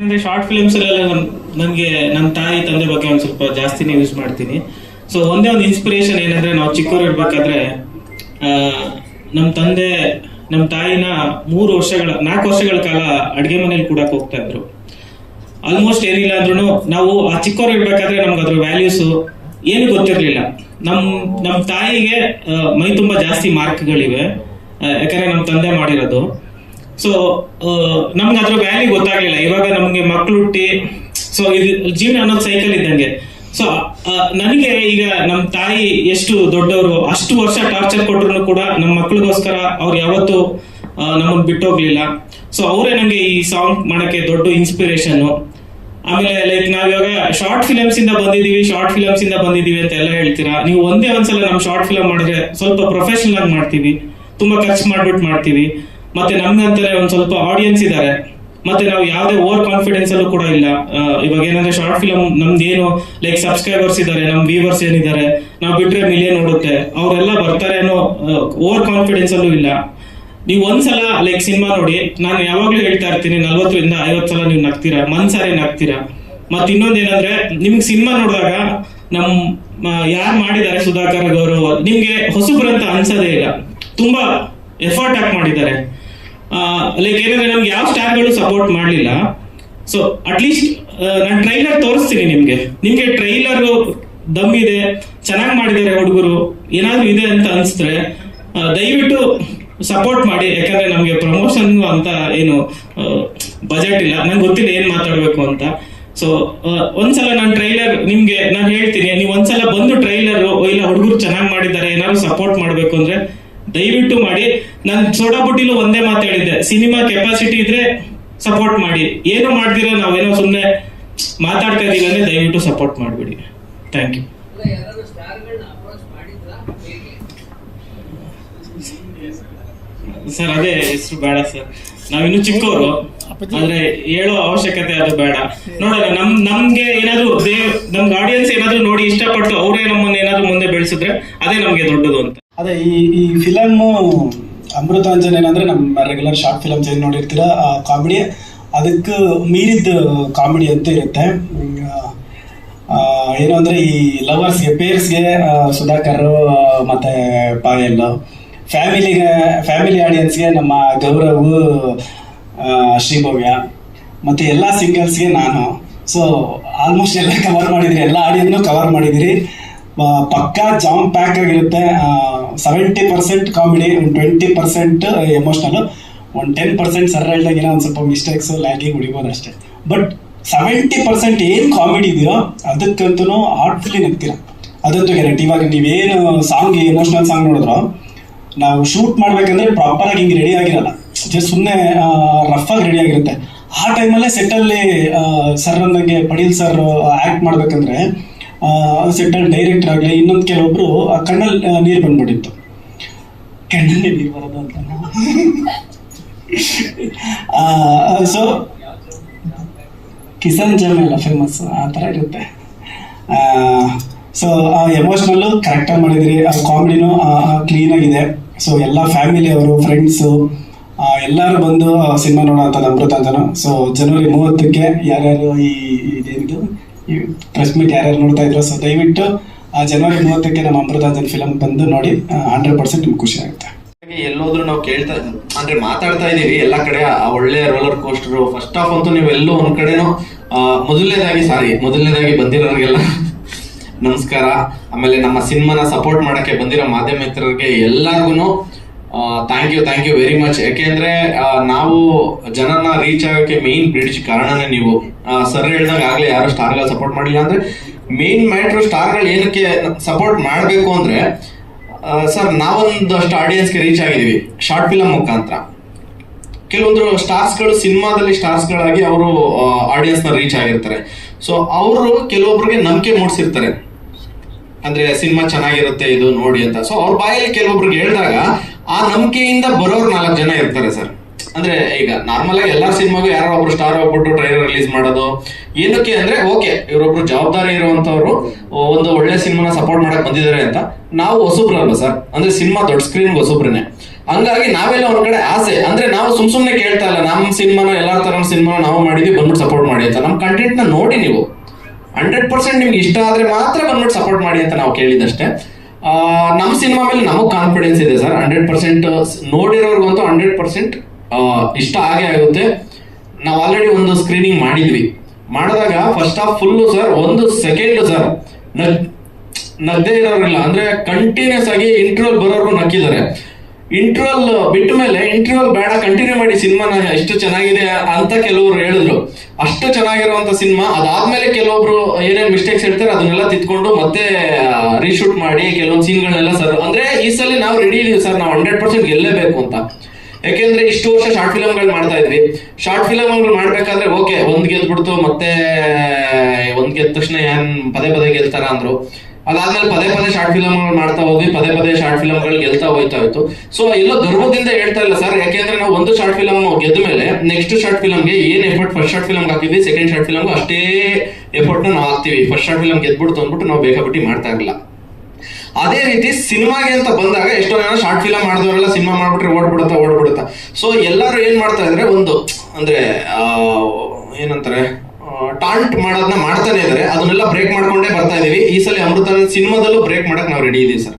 ಅಂದ್ರೆ short films ಅಲ್ಲೆಲ್ಲ ನನಗೆ ನನ್ನ ತಾಯಿ ತಂದೆ ಬಗ್ಗೆ ಒಂದು ಸ್ವಲ್ಪ ಜಾಸ್ತಿನೇ ಯೂಸ್ ಮಾಡ್ತೀನಿ. ಸೊ ಒಂದೇ ಒಂದು ಇನ್ಸ್ಪಿರೇಷನ್ ಏನಂದ್ರೆ, ನಾವು ಚಿಕ್ಕವರು ಇರ್ಬೇಕಾದ್ರೆ ನಮ್ಮ ತಂದೆ ನಮ್ಮ ತಾಯಿನ 4 ವರ್ಷಗಳ ಕಾಲ ಅಡುಗೆ ಮನೇಲಿ ಕೂಡಕ್ಕೆ ಹೋಗ್ತಾ ಇದ್ರು. ಆಲ್ಮೋಸ್ಟ್ ಏನಿಲ್ಲ ಅಂದ್ರೂ ನಾವು ಆ ಚಿಕ್ಕವರು ಇರ್ಬೇಕಾದ್ರೆ ನಮ್ಗೆ ಅದ್ರ ವ್ಯಾಲ್ಯೂಸು ಏನು ಗೊತ್ತಿರಲಿಲ್ಲ. ನಮ್ಮ ತಾಯಿಗೆ ಮೈ ತುಂಬ ಜಾಸ್ತಿ ಮಾರ್ಕ್ಗಳಿವೆ, ಯಾಕಂದ್ರೆ ನಮ್ಮ ತಂದೆ ಮಾಡಿರೋದು. ಸೊ ನಮ್ಗೆ ಅದ್ರ ವ್ಯಾಲ್ಯೂ ಗೊತ್ತಾಗ್ಲಿಲ್ಲ. ಇವಾಗ ನಮ್ಗೆ ಮಕ್ಳು ಹುಟ್ಟಿ, ಸೊ ಇದು ಜೀವನ ಅನ್ನೋದು ಸೈಕಲ್ ಇದ್ದಂಗೆ. ಸೊ ನನಗೆ ಈಗ ನಮ್ಮ ತಾಯಿ ಎಷ್ಟು ದೊಡ್ಡವರು, ಅಷ್ಟು ವರ್ಷ ಟಾರ್ಚರ್ ಕೊಟ್ರು ಕೂಡ ನಮ್ಮ ಮಕ್ಳಿಗೋಸ್ಕರ ಅವ್ರು ಯಾವತ್ತೂ ನಮ್ಮನ್ನು ಬಿಟ್ಟೋಗ್ಲಿಲ್ಲ. ಸೊ ಅವರೇ ನನಗೆ ಈ ಸಾಂಗ್ ಮಾಡಕ್ಕೆ ದೊಡ್ಡ ಇನ್ಸ್ಪಿರೇಷನ್. ಆಮೇಲೆ ಲೈಕ್ ನಾವಿವಾಗ ಶಾರ್ಟ್ ಫಿಲಮ್ಸ್ ಇಂದ ಬಂದಿದೀವಿ ಅಂತ ಎಲ್ಲ ಹೇಳ್ತೀರಾ. ನೀವು ಒಂದ್ಸಲ ನಮ್ಮ ಶಾರ್ಟ್ ಫಿಲಮ್ ಮಾಡಿದ್ರೆ ಸ್ವಲ್ಪ ಪ್ರೊಫೆಷನಲ್ ಆಗಿ ಮಾಡ್ತೀವಿ, ತುಂಬಾ ಖರ್ಚು ಮಾಡ್ತೀವಿ. ಮತ್ತೆ ನಮ್ಗಂತಾನೆ ಒಂದ್ ಸ್ವಲ್ಪ ಆಡಿಯನ್ಸ್ ಇದ್ದಾರೆ. ಮತ್ತೆ ನಾವು ಯಾವುದೇ ಓವರ್ ಕಾನ್ಫಿಡೆನ್ಸ್ ಅಲ್ಲೂ ಕೂಡ ಇಲ್ಲ. ಇವಾಗ ಏನಂದ್ರೆ ಶಾರ್ಟ್ ಫಿಲಮ್ ನಮ್ದೇನು ಲೈಕ್ ಸಬ್ಸ್ಕ್ರೈಬರ್ಸ್ ಇದ್ದಾರೆ, ನಮ್ ವ್ಯೂವರ್ಸ್ ಏನಿದ್ದಾರೆ, ನಾವು ಬಿಟ್ರೆ ಮಿಲಿಯನ್ ಓಡುತ್ತೆ, ಅವರೆಲ್ಲ ಬರ್ತಾರೆ ಅನ್ನೋ ಓವರ್ ಕಾನ್ಫಿಡೆನ್ಸ್ ಅಲ್ಲೂ ಇಲ್ಲ. ನೀವು ಒಂದ್ಸಲ ಲೈಕ್ ಸಿನಿಮಾ ನೋಡಿ, ನಾನು ಯಾವಾಗ್ಲೂ ಹೇಳ್ತಾ ಇರ್ತೀನಿ, 40 ರಿಂದ 50 ಸಲ ನೀವು ನಗ್ತೀರಾ, ಮನ್ಸಾರೆ ನಗ್ತೀರಾ. ಮತ್ ಇನ್ನೊಂದೇನಂದ್ರೆ, ನಿಮ್ಗೆ ಸಿನಿಮಾ ನೋಡಿದಾಗ ಯಾರು ಮಾಡಿದ್ದಾರೆ ಸುಧಾಕರ್ ಗೌರವ್, ನಿಮ್ಗೆ ಹೊಸಬ್ರಂತ ಅನ್ಸೋದೇ ಇಲ್ಲ. ತುಂಬಾ ಎಫರ್ಟ್ ಹಾಕಿ ಮಾಡಿದ್ದಾರೆ. ಲೈಕ್ ಏನಂದ್ರೆ ನಮ್ಗೆ ಯಾವ ಸ್ಟಾರ್ಗಳು ಸಪೋರ್ಟ್ ಮಾಡಲಿಲ್ಲ. ಸೊ ಅಟ್ಲೀಸ್ಟ್ ನಾನು ಟ್ರೈಲರ್ ತೋರಿಸ್ತೀನಿ ನಿಮ್ಗೆ ಟ್ರೈಲರ್ ದಮ್ ಇದೆ, ಚೆನ್ನಾಗಿ ಮಾಡಿದ್ದಾರೆ ಹುಡುಗರು, ಏನಾದ್ರು ಇದೆ ಅಂತ ಅನ್ಸಿದ್ರೆ ದಯವಿಟ್ಟು ಸಪೋರ್ಟ್ ಮಾಡಿ. ಯಾಕಂದ್ರೆ ನಮ್ಗೆ ಪ್ರಮೋಷನ್ ಅಂತ ಏನು ಬಜೆಟ್ ಇಲ್ಲ, ನಂಗೆ ಗೊತ್ತಿಲ್ಲ ಏನ್ ಮಾತಾಡ್ಬೇಕು ಅಂತ. ಸೊ ಒಂದ್ಸಲ ನಾನು ಟ್ರೈಲರ್ ನಿಮ್ಗೆ ನಾನು ಹೇಳ್ತೀನಿ, ನೀವು ಒಂದ್ಸಲ ಬಂದು ಟ್ರೈಲರ್ ಇಲ್ಲ ಹುಡುಗರು ಚೆನ್ನಾಗಿ ಮಾಡಿದ್ದಾರೆ, ಏನಾದ್ರು ಸಪೋರ್ಟ್ ಮಾಡ್ಬೇಕು ಅಂದ್ರೆ ದಯವಿಟ್ಟು ಮಾಡಿ. ನಾನು ಸೋಡಾ ಬುಟ್ಟಿಲು ಒಂದೇ ಮಾತು ಹೇಳಿದ್ದೆ, ಸಿನಿಮಾ ಕೆಪಾಸಿಟಿ ಇದ್ರೆ ಸಪೋರ್ಟ್ ಮಾಡಿ, ಏನು ಮಾಡ್ದಿರ ನಾವೇನೋ ಸುಮ್ಮನೆ ಮಾತಾಡ್ತಾ ಇದೀವಿ ಅಂದ್ರೆ ದಯವಿಟ್ಟು ಸಪೋರ್ಟ್ ಮಾಡ್ಬಿಡಿ. Thank you. ಸರ್ ಅದೇ ಹೆಸರು ಬೇಡ ಸರ್, ನಾವಿನ್ನು ಚಿಕ್ಕವರು, ಆದ್ರೆ ಹೇಳೋ ಅವಶ್ಯಕತೆ ಅದು ಬೇಡ. ನೋಡೋಣ, ನಮ್ಗೆ ಏನಾದ್ರು ನಮ್ಗೆ ಆಡಿಯನ್ಸ್ ಏನಾದ್ರು ನೋಡಿ ಇಷ್ಟಪಟ್ಟು ಅವರೇ ನಮ್ಮನ್ನ ಏನಾದ್ರು ಮುಂದೆ ಬೆಳೆಸಿದ್ರೆ ಅದೇ ನಮ್ಗೆ ದೊಡ್ಡದು ಅಂತ. ಅದೇ ಈ ಫಿಲಮ್ಮು ಅಮೃತಾಂಜನ್ ಏನಂದ್ರೆ ನಮ್ಮ ರೆಗ್ಯುಲರ್ ಶಾರ್ಟ್ ಫಿಲಮ್ಸ್ ಏನು ನೋಡಿರ್ತೀರ, ಕಾಮಿಡಿ ಅದಕ್ಕೆ ಮೀರಿದ ಕಾಮಿಡಿ ಅಂತ ಇರುತ್ತೆ. ಏನು ಅಂದ್ರೆ ಈ ಲವರ್ಸ್ಗೆ, ಪೇರ್ಸ್ಗೆ ಸುಧಾಕರ್ ಮತ್ತೆ ಪಾಯಲ್, ಫ್ಯಾಮಿಲಿ ಆಡಿಯನ್ಸ್ಗೆ ನಮ್ಮ ಗೌರವ್, ಶ್ರೀಭವ್ಯ, ಮತ್ತೆ ಎಲ್ಲ ಸಿಂಗರ್ಸ್ಗೆ ನಾನು. ಸೊ ಆಲ್ಮೋಸ್ಟ್ ಎಲ್ಲ ಕವರ್ ಮಾಡಿದಿರಿ, ಎಲ್ಲ ಆಡಿಯನ್ಸ್ನು ಕವರ್ ಮಾಡಿದಿರಿ. ಪಕ್ಕಾ ಜಾಮ್ ಪ್ಯಾಕ್ ಆಗಿರುತ್ತೆ. 70% ಕಾಮಿಡಿ, 20% ಎಮೋಷ್ನಲ್, 10% ಸರ್ ಹೇಳ್ದಾಗ ಏನೋ ಒಂದು ಸ್ವಲ್ಪ ಮಿಸ್ಟೇಕ್ಸ್ ಲ್ಯಾಗಿಂಗ್ ಹೊಡಿಬೋದು ಅಷ್ಟೇ. ಬಟ್ 70% ಏನು ಕಾಮಿಡಿ ಇದೆಯೋ ಅದಕ್ಕಂತೂ ಹಾರ್ಟ್ಫುಲ್ಲಿ ನಗ್ತೀರ, ಅದಂತೂ ಗ್ಯಾರಂಟಿ. ಇವಾಗ ನೀವೇನು ಸಾಂಗ್, ಎಮೋಷ್ನಲ್ ಸಾಂಗ್ ನೋಡಿದ್ರು, ನಾವು ಶೂಟ್ ಮಾಡ್ಬೇಕಂದ್ರೆ ಪ್ರಾಪರ್ ಆಗಿ ಹಿಂಗೆ ರೆಡಿ ಆಗಿರಲ್ಲ, ಜಸ್ಟ್ ಸುಮ್ಮನೆ ರಫ್ ಆಗಿ ರೆಡಿ ಆಗಿರುತ್ತೆ. ಆ ಟೈಮಲ್ಲೇ ಸೆಟ್ಟಲ್ಲಿ ಸರ್ ಅಂದಂಗೆ ಪಡೀಲ್ ಸರ್ ಆ್ಯಕ್ಟ್ ಮಾಡ್ಬೇಕಂದ್ರೆ ಸೆಟ್ಟಲ್ಲಿ ಡೈರೆಕ್ಟರ್ ಆಗಲಿ ಇನ್ನೊಂದು ಕೆಲವೊಬ್ರು ಕಣ್ಣಲ್ಲಿ ನೀರು ಬಂದ್ಬಿಟ್ಟಿತ್ತು. ಕಣ್ಣಲ್ಲಿ ನೀರು ಬರೋದು ಅಂತ ಸೊ ಕಿಸನ್ ಜಮ್ ಎಲ್ಲ ಫೇಮಸ್, ಆ ಥರ ಇರುತ್ತೆ. ಸೊ ಎಮೋಷ್ನಲ್ಲು ಕರೆಕ್ಟಾಗಿ ಮಾಡಿದಿರಿ, ಕಾಮಿಡಿನೂ ಕ್ಲೀನಾಗಿದೆ. ಸೊ ಎಲ್ಲ ಫ್ಯಾಮಿಲಿ ಅವರು, ಫ್ರೆಂಡ್ಸು ಎಲ್ಲರೂ ಬಂದು ಸಿನಿಮಾ ನೋಡೋಂಥದ್ದು ಅಮೃತಾಂಜನ. ಸೊ ಜನವರಿ 30ಕ್ಕೆ ಯಾರ್ಯಾರು ಇದೇನಿದು ಈ ಪ್ರೆಸ್ ಮೀಟ್ ಯಾರ್ಯಾರು ನೋಡ್ತಾ ಇದ್ರು, ಸೊ ದಯವಿಟ್ಟು ಜನವರಿ 30ಕ್ಕೆ ನಮ್ಮ ಅಮೃತಾಂಜನ್ ಫಿಲಮ್ ಬಂದು ನೋಡಿ, 100% ನಿಮ್ಗೆ ಖುಷಿ ಆಗುತ್ತೆ. ಎಲ್ಲೋದ್ರು ನಾವು ಕೇಳ್ತಾ ಅಂದ್ರೆ ಮಾತಾಡ್ತಾ ಇದೀವಿ ಎಲ್ಲ ಕಡೆ ಒಳ್ಳೆ ರೋಲರ್ ಕೋಸ್ಟರ್. ಫಸ್ಟ್ ಆಫ್ ಅಂತೂ ನೀವು ಎಲ್ಲೋ ಒಂದ್ ಕಡೆನೂ ಮೊದಲನೇದಾಗಿ ಬಂದಿರೋರಿಗೆಲ್ಲ ನಮಸ್ಕಾರ. ಆಮೇಲೆ ನಮ್ಮ ಸಿನಿಮಾನ ಸಪೋರ್ಟ್ ಮಾಡಕ್ಕೆ ಬಂದಿರೋ ಮಾಧ್ಯಮ ಮಿತ್ರರಿಗೆ ಎಲ್ಲರಿಗೂ ಥ್ಯಾಂಕ್ ಯು ವೆರಿ ಮಚ್. ಯಾಕೆಂದ್ರೆ ನಾವು ಜನರನ್ನ ರೀಚ್ ಆಗೋಕ್ಕೆ ಮೇನ್ ಬ್ರಿಡ್ಜ್ ಕಾರಣನೇ ನೀವು. ಸರ್ ಹೇಳ್ದಾಗ ಆಗ್ಲೇ ಯಾರು ಸ್ಟಾರ್ಗಳು ಸಪೋರ್ಟ್ ಮಾಡಿಲ್ಲ ಅಂದ್ರೆ ಮೇನ್ ಮ್ಯಾಟ್ರು ಸ್ಟಾರ್ಗಳು ಏನಕ್ಕೆ ಸಪೋರ್ಟ್ ಮಾಡಬೇಕು ಅಂದ್ರೆ, ಸರ್ ನಾವೊಂದಷ್ಟು ಆಡಿಯನ್ಸ್ಗೆ ರೀಚ್ ಆಗಿದೀವಿ ಶಾರ್ಟ್ ಫಿಲಮ್ ಮುಖಾಂತರ. ಕೆಲವೊಂದು ಸ್ಟಾರ್ಸ್ಗಳು ಸಿನಿಮಾದಲ್ಲಿ ಸ್ಟಾರ್ಸ್ಗಳಾಗಿ ಅವರು ಆಡಿಯನ್ಸ್ನ ರೀಚ್ ಆಗಿರ್ತಾರೆ. ಸೊ ಅವರು ಕೆಲವೊಬ್ರಿಗೆ ನಂಬಿಕೆ ಮೂಡಿಸಿರ್ತಾರೆ, ಅಂದ್ರೆ ಸಿನಿಮಾ ಚೆನ್ನಾಗಿರುತ್ತೆ ಇದು ನೋಡಿ ಅಂತ. ಸೊ ಅವ್ರ ಬಾಯಲ್ಲಿ ಕೆಲವೊಬ್ರಿಗೆ ಹೇಳಿದಾಗ ಆ ನಂಬಿಕೆಯಿಂದ ಬರೋರು 4 ಜನ ಇರ್ತಾರೆ ಸರ್. ಅಂದ್ರೆ ಈಗ ನಾರ್ಮಲ್ ಆಗಿ ಎಲ್ಲಾ ಸಿನಿಮಾಗೂ ಯಾರೋ ಒಬ್ರು ಸ್ಟಾರ್ ಹೋಗ್ಬಿಟ್ಟು ಟ್ರೈಲರ್ ರಿಲೀಸ್ ಮಾಡೋದು ಏನಕ್ಕೆ ಅಂದ್ರೆ, ಓಕೆ ಇವರೊಬ್ರು ಜವಾಬ್ದಾರಿ ಇರುವಂತವ್ರು ಒಂದು ಒಳ್ಳೆ ಸಿನಿಮಾನ ಸಪೋರ್ಟ್ ಮಾಡಕ್ ಬಂದಿದ್ದಾರೆ ಅಂತ. ನಾವು ಹೊಸಬ್ರಲ್ವ ಸರ್, ಅಂದ್ರೆ ಸಿನಿಮಾ ದೊಡ್ಡ ಸ್ಕ್ರೀನ್ ಹೊಸಬ್ರನ್ನೇ. ಹಂಗಾಗಿ ನಾವೆಲ್ಲ ಒಂದ್ ಕಡೆ ಆಸೆ, ಅಂದ್ರೆ ನಾವು ಸುಮ್ನೆ ಕೇಳ್ತಾ ಇಲ್ಲ, ನಮ್ಮ ಸಿನಿಮಾನ ಎಲ್ಲಾ ತರ ಸಿನಿಮಾ ನಾವು ಮಾಡಿದ್ವಿ ಬಂದ್ಬಿಟ್ಟು ಸಪೋರ್ಟ್ ಮಾಡಿ ಅಂತ. ನಮ್ಮ ಕಂಟೆಂಟ್ ನ ನೋಡಿ ನೀವು 100% ನಿಮ್ಗೆ ಇಷ್ಟ ಆದ್ರೆ ಮಾತ್ರ ಬಂದ್ಬಿಟ್ಟು ಸಪೋರ್ಟ್ ಮಾಡಿ ಅಂತ ನಾವು ಕೇಳಿದಷ್ಟೇ. ನಮ್ಮ ಸಿನಿಮಾ ಮೇಲೆ ನಮಗ್ ಕಾನ್ಫಿಡೆನ್ಸ್ ಇದೆ ಸರ್. 100% ನೋಡಿರೋರ್ಗಂತೂ 100% ಇಷ್ಟ ಆಗೇ ಆಗುತ್ತೆ. ನಾವು ಆಲ್ರೆಡಿ ಒಂದು ಸ್ಕ್ರೀನಿಂಗ್ ಮಾಡಿದ್ವಿ. ಮಾಡಿದಾಗ first half full sir 1 second sir ನಗ್ದೇ ಇರೋರಿಲ್ಲ, ಅಂದ್ರೆ ಕಂಟಿನ್ಯೂಸ್ ಆಗಿ ಇಂಟರ್ವಲ್ ಬರೋರ್ಗು ನಕ್ಕಿದ್ದಾರೆ. ಇಂಟರ್ವಲ್ ಬಿಟ್ಟ ಮೇಲೆ ಇಂಟರ್ವಲ್ ಬೇಡ ಕಂಟಿನ್ಯೂ ಮಾಡಿ ಸಿನಿಮಾನ, ಎಷ್ಟು ಚೆನ್ನಾಗಿದೆ ಅಂತ ಕೆಲವರು ಹೇಳಿದ್ರು. ಅಷ್ಟು ಚೆನ್ನಾಗಿರುವಂತ ಸಿನಿಮಾ. ಅದಾದ್ಮೇಲೆ ಕೆಲವೊಬ್ರು ಏನೇನ್ ಮಿಸ್ಟೇಕ್ಸ್ ಹೇಳ್ತಾರೆ ಅದನ್ನೆಲ್ಲ ತಿದ್ಕೊಂಡು ಮತ್ತೆ ರೀಶೂಟ್ ಮಾಡಿ ಕೆಲವೊಂದು ಸೀನ್ಗಳನ್ನೆಲ್ಲ ಸರ್, ಅಂದ್ರೆ ಈ ಸಲ ನಾವು ರೆಡಿ ಇದೀವಿ ಸರ್, ನಾವು 100% ಗೆಲ್ಲೇಬೇಕು ಅಂತ. ಯಾಕೆಂದ್ರೆ ಇಷ್ಟು ವರ್ಷ ಶಾರ್ಟ್ ಫಿಲಮ್ಗಳು ಮಾಡ್ತಾ ಇದ್ವಿ. ಶಾರ್ಟ್ ಫಿಲಮ್ಗಳು ಮಾಡ್ಬೇಕಾದ್ರೆ ಓಕೆ ಒಂದ್ ಗೆದ್ಬಿಡ್ತು, ಮತ್ತೆ ಒಂದ್ ಗೆದ್ದ ತಕ್ಷಣ ಏನ್ ಪದೇ ಪದೇ ಗೆಲ್ತಾರ ಅಂದ್ರು. ಅದಾದ್ಮೇಲೆ ಪದೇ ಪದೇ ಶಾರ್ಟ್ ಫಿಲಮ್ಗಳು ಮಾಡ್ತಾ ಹೋದ್ವಿ, ಪದೇ ಪದೇ ಶಾರ್ಟ್ ಫಿಲಮ್ಗಳು ಗೆಲ್ತಾ ಹೋಯ್ತಾ ಹೋಯ್ತು. ಸೊ ಎಲ್ಲೋ ಗರ್ವದಿಂದ ಹೇಳ್ತಾ ಇಲ್ಲ ಸರ್, ಯಾಕೆಂದ್ರೆ ನಾವು ಒಂದು ಶಾರ್ಟ್ ಫಿಲಮ್ ಗೆದ್ದ ಮೇಲೆ ನೆಕ್ಸ್ಟ್ ಶಾರ್ಟ್ ಫಿಲಮ್ಗೆ ಏನ್ ಎಫರ್ಟ್ ಫಸ್ಟ್ ಶಾರ್ಟ್ ಫಿಲಮ್ಗೆ ಹಾಕಿದ್ವಿ, ಸೆಕೆಂಡ್ ಶಾರ್ಟ್ ಫಿಲಮ್ಗೆ ಅಷ್ಟೇ ಎಫರ್ಟ್ ನಾವು ಹಾಕ್ತಿವಿ. ಫಸ್ಟ್ ಶಾರ್ಟ್ ಫಿಲಮ್ ಗೆದ್ಬಿಡ್ತು ಅಂದ್ಬಿಟ್ಟು ನಾವು ಬೇಕಾಬಿಟ್ಟಿ ಮಾಡ್ತಾ ಇರಲಿಲ್ಲ. ಅದೇ ರೀತಿ ಸಿನಿಮಾಗೆ ಅಂತ ಬಂದಾಗ ಎಷ್ಟೋ ಜನ ಶಾರ್ಟ್ ಫಿಲಮ್ ಮಾಡಿದವರೆಲ್ಲ ಸಿನಿಮಾ ಮಾಡ್ಬಿಟ್ರೆ ಓಡ್ಬಿಡುತ್ತಾ. ಸೊ ಎಲ್ಲರೂ ಏನ್ ಮಾಡ್ತಾ ಇದ್ರೆ ಒಂದು ಅಂದ್ರೆ ಏನಂತಾರೆ ಟಾಂಟ್ ಮಾಡೋದನ್ನ ಮಾಡ್ತಾನೆ ಇದ್ರೆ ಅದನ್ನೆಲ್ಲ ಬ್ರೇಕ್ ಮಾಡ್ಕೊಂಡೇ ಬರ್ತಾ ಇದೀವಿ. ಈ ಸಲ ಅಮೃತ ಸಿನಿಮಾದಲ್ಲೂ ಬ್ರೇಕ್ ಮಾಡಕ್ ನಾವು ರೆಡಿ ಇದೀವಿ ಸರ್.